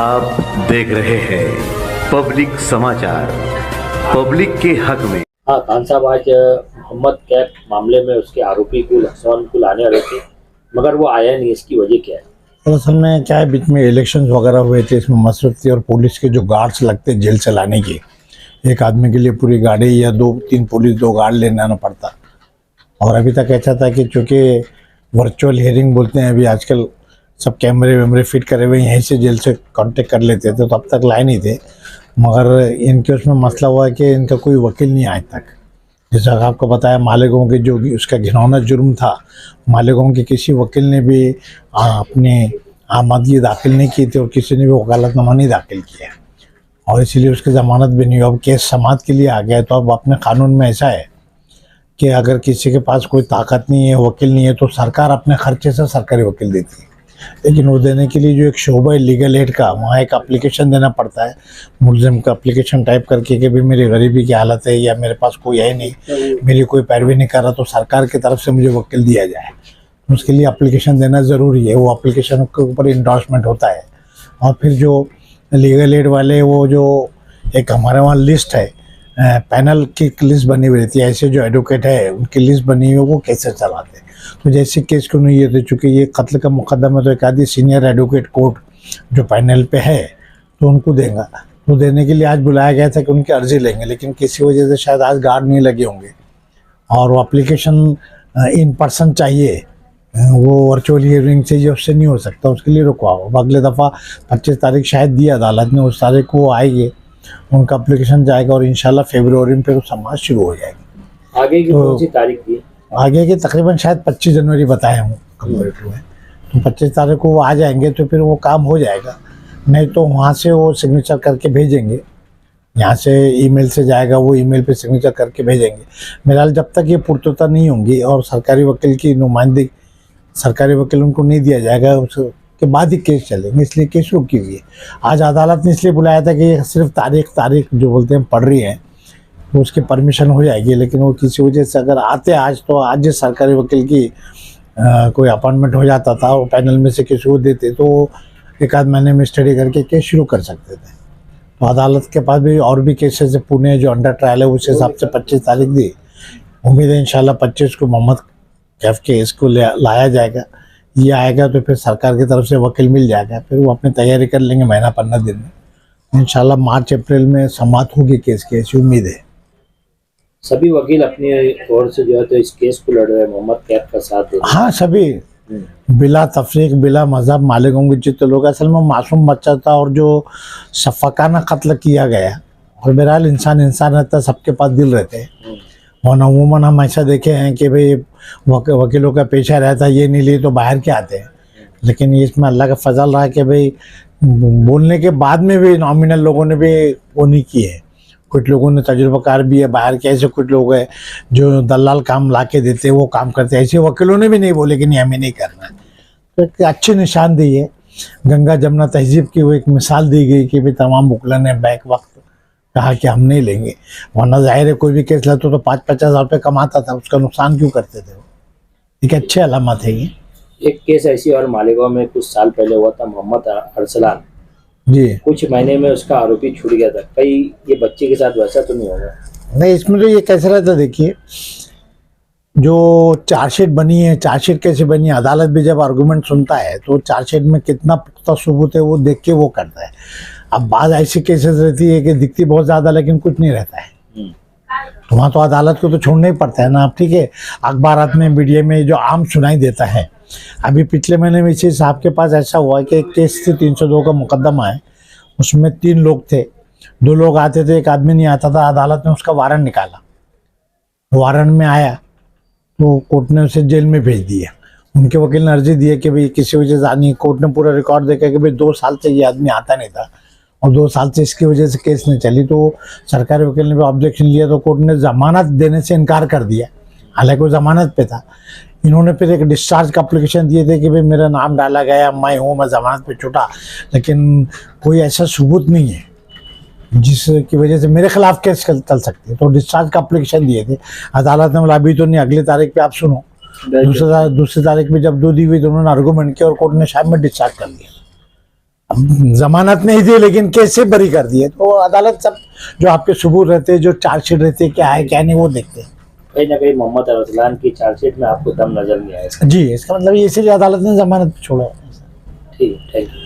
आप देख रहे हैं पब्लिक समाचार, पब्लिक के हक में। हाँ, खान साहब आज मोहम्मद कैफ मामले में उसके आरोपी को लखनऊ को लाने वाले थे, मगर वो आया नहीं। इसकी वजह क्या है? तो असल में क्या है, बीच में इलेक्शंस वगैरह हुए थे, इसमें मसरत थी और पुलिस के जो गार्ड्स लगते जेल चलाने के, एक आदमी के लिए पूरी गाड़ी या 2-3 पुलिस 2 गार्ड लेने आना पड़ता। और अभी तक ऐसा था कि चूँकि वर्चुअल हियरिंग बोलते हैं, अभी आजकल सब कैमरे वैमरे फिट करे हुए यहीं से जेल से कांटेक्ट कर लेते थे, तो अब तक लाए नहीं थे। मगर इनके उसमें मसला हुआ है कि इनका कोई वकील नहीं आज तक। जैसा आपको बताया, मालेगांव के जो उसका घिनौना जुर्म था, मालेगांव के किसी वकील ने भी अपने आमदगी दाखिल नहीं की थी और किसी ने भी वकालतनामा नहीं दाखिल किया, और इसीलिए उसकी ज़मानत भी नहीं हुई। अब केस समाअत के लिए आ गया है, तो अब अपने कानून में ऐसा है कि अगर किसी के पास कोई ताकत नहीं है, वकील नहीं है, तो सरकार अपने खर्चे से सरकारी वकील देती है। लेकिन वो देने के लिए जो एक शोबा है लीगल एड का, वहाँ एक एप्लीकेशन देना पड़ता है, मुलजिम का एप्लीकेशन टाइप करके कि भाई मेरी गरीबी की हालत है या मेरे पास कोई है नहीं, मेरी कोई पैरवी नहीं कर रहा, तो सरकार की तरफ से मुझे वकील दिया जाए। उसके लिए एप्लीकेशन देना ज़रूरी है। वो एप्लीकेशन के ऊपर इंडोर्समेंट होता है, और फिर जो लीगल एड वाले, वो जो एक हमारे वहाँ लिस्ट है, पैनल की लिस्ट बनी हुई रहती है, ऐसे जो एडवोकेट है उनकी लिस्ट बनी हुई है, वो कैसे चलाते हैं। तो जैसे केस क्यों नहीं है, चूँकि ये कत्ल का मुकदमा, तो एक आदि सीनियर एडवोकेट कोर्ट जो पैनल पे है, तो उनको देगा। तो देने के लिए आज बुलाया गया था कि उनकी अर्जी लेंगे, लेकिन किसी वजह से शायद आज गार्ड नहीं लगे होंगे, और वो एप्लीकेशन इन पर्सन चाहिए, वो वर्चुअल हियरिंग से उससे नहीं हो सकता, उसके लिए रुकवाओ। अगले दफ़ा 25 तारीख शायद दी अदालत ने, उस तारीख को वो आएंगे, उनका एप्लीकेशन जाएगा और इंशाल्लाह फरवरी में फिर समाज शुरू हो जाएगी। आगे की कौन सी तारीख दी? आगे की तकरीबन शायद 25 जनवरी बताए हूँ कंप्यूटर में, तो 25 तारीख को वो आ जाएंगे, तो फिर वो काम हो जाएगा। नहीं तो वहाँ से वो सिग्नेचर करके भेजेंगे, यहाँ से ईमेल से जाएगा, वो ईमेल पे सिग्नेचर करके भेजेंगे। मेरा जब तक ये पुर्तता नहीं होंगी और सरकारी वकील की नुमाइंदगी, सरकारी वकील उनको नहीं दिया जाएगा, उसके बाद ही केस चलेंगे, इसलिए केस रुकी हुई है। आज अदालत ने इसलिए बुलाया था कि सिर्फ तारीख जो बोलते हैं पढ़ रही है, तो उसकी परमिशन हो जाएगी। लेकिन वो किसी वजह से अगर आते आज, तो आज सरकारी वकील की कोई अपॉइंटमेंट हो जाता था, वो पैनल में से किसी को देते, तो एक आध महीने में स्टडी करके केस शुरू कर सकते थे। तो अदालत के पास भी और भी केसेस है, पुणे जो अंडर ट्रायल है, उस हिसाब से 25 तारीख दी। उम्मीद है इंशाल्लाह 25 को मोहम्मद कैफ के इसको लाया जाएगा। ये आएगा तो फिर सरकार की तरफ से वकील मिल जाएगा, फिर वो अपनी तैयारी कर लेंगे महीना 15 दिन में। इंशाल्लाह मार्च अप्रैल में समाप्त होगी केस की, ऐसी उम्मीद है। सभी वकील अपनी ओर से जो है तो इस केस को लड़ रहे हैं, मोहम्मद कैफ का साथ दे रहे हैं। हाँ, सभी बिला तफरीक, बिला मजहब, मालेगांव के जितने लोग, असल में मासूम बच्चा था और जो शफकाना कत्ल किया गया, और बहरहाल इंसान रहता, सबके पास दिल रहते हैं। और अमूमन हम ऐसा देखे हैं कि भाई वकीलों का पेशा रहता है, ये नहीं लिए तो बाहर के आते हैं, लेकिन इसमें अल्लाह का फजल रहा कि भाई बोलने के बाद में भी नॉमिनल लोगों ने भी वो नहीं किए। कुछ लोगों ने तजुर्बाकार भी है बाहर के, ऐसे कुछ लोग हैं जो दलाल काम ला के देते, वो काम करते हैं। ऐसे वकीलों ने भी नहीं बोले कि नहीं हमें नहीं करना। तो एक अच्छी निशानदेही है। गंगा जमुना तहजीब की वो एक मिसाल दी गई कि भाई तमाम वकीलों ने बैक वक्त कहा कि हम नहीं लेंगे, वरना जाहिर है कोई भी केस लेते तो 5-50 हज़ार रुपये कमाता था, उसका नुकसान क्यों करते थे वो। एक अच्छी अलामत है ये। एक केस ऐसी और मालेगांव में कुछ साल पहले हुआ था, मोहम्मद अरसलान जी, कुछ महीने में उसका आरोपी छूट गया था। कहीं ये बच्चे के साथ वैसा तो नहीं होगा? नहीं, इसमें तो ये कैसे रहता, देखिए जो चार्जशीट बनी है, चार्जशीट कैसे बनी है, अदालत भी जब आर्गूमेंट सुनता है तो चार्जशीट में कितना पुख्ता सबूत है वो देख के वो करता है। अब बाद ऐसी केसेस रहती है कि दिखती बहुत ज़्यादा लेकिन कुछ नहीं रहता है, तो वहाँ तो अदालत को तो छोड़ना ही पड़ता है ना। अब ठीक है, अखबारात में, मीडिया में जो आम सुनाई देता है। अभी पिछले महीने में इसी साहब के पास ऐसा हुआ है कि एक केस से 302 का मुकदमा है, उसमें 3 लोग थे, 2 लोग आते थे, एक आदमी नहीं आता था। अदालत ने उसका वारंट निकाला, वारंट में आया तो कोर्ट ने उसे जेल में भेज दिया। उनके वकील ने अर्जी दी है कि भाई किसी वजह से आनी, कोर्ट ने पूरा रिकॉर्ड देखा कि भाई 2 साल से ये आदमी आता नहीं था और 2 साल से इसकी वजह से केस नहीं चली। तो सरकारी वकील ने भी ऑब्जेक्शन लिया, तो कोर्ट ने ज़मानत देने से इनकार कर दिया, हालांकि वो ज़मानत पे था। इन्होंने फिर एक डिस्चार्ज का एप्लीकेशन दिए थे कि भाई मेरा नाम डाला गया, मैं हूँ, मैं ज़मानत पे छूटा, लेकिन कोई ऐसा सबूत नहीं है जिसकी वजह से मेरे खिलाफ केस चल सकती है। तो डिस्चार्ज का एप्लीकेशन दिए थे, अदालत ने बोला अभी तो नहीं, अगली तारीख पे आप सुनो। दूसरी तारीख में जब 2 दी हुई तो उन्होंने आर्गूमेंट किया और कोर्ट ने शाम में डिस्चार्ज कर दिया। जमानत नहीं दी लेकिन कैसे बरी कर दिए, तो अदालत सब जो आपके सबूत रहते हैं, जो चार्जशीट रहती है, क्या है क्या नहीं वो देखते हैं। कहीं ना कहीं मोहम्मद अरसलान की चार्जशीट में आपको दम नजर नहीं आया। जी, इसका मतलब ये इसीलिए अदालत ने जमानत पे छोड़ा। ठीक है, थैंक यू।